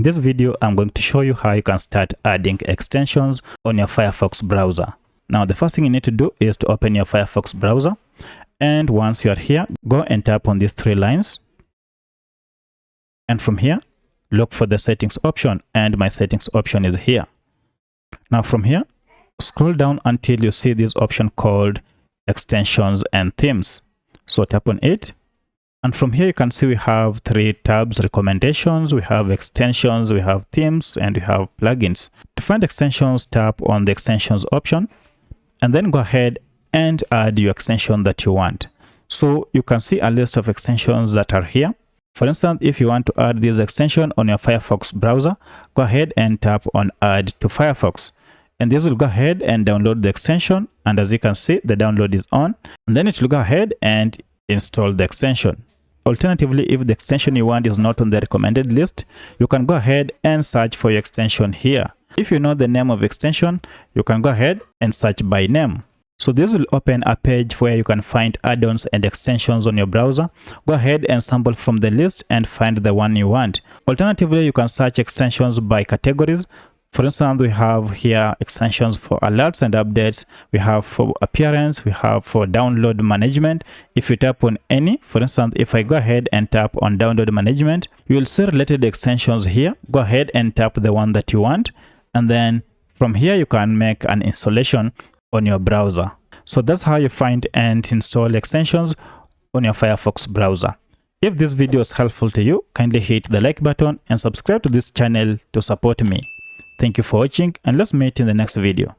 In this video, I'm going to show you how you can start adding extensions on your Firefox browser. Now, the first thing you need to do is to open your Firefox browser. And once you are here, go and tap on these three lines. And from here, look for the settings option, and my settings option is here. Now from here, scroll down until you see this option called extensions and themes. So tap on it. And from here, you can see we have three tabs: recommendations, we have extensions, we have themes, and we have plugins. To find extensions, tap on the extensions option, and then go ahead and add your extension that you want. So you can see a list of extensions that are here. For instance, if you want to add this extension on your Firefox browser, go ahead and tap on Add to Firefox. And this will go ahead and download the extension. And as you can see, the download is on. And then it will go ahead and install the extension. Alternatively, if the extension you want is not on the recommended list, you can go ahead and search for your extension here. If you know the name of extension, you can go ahead and search by name. So this will open a page where you can find add-ons and extensions on your browser. Go ahead and sample from the list and find the one you want. Alternatively, you can search extensions by categories. For instance, we have here extensions for alerts and updates. We have for appearance. We have for download management. If you tap on any, for instance, if I go ahead and tap on download management, you will see related extensions here. Go ahead and tap the one that you want. And then from here, you can make an installation on your browser. So that's how you find and install extensions on your Firefox browser. If this video is helpful to you, kindly hit the like button and subscribe to this channel to support me. Thank you for watching, and let's meet in the next video.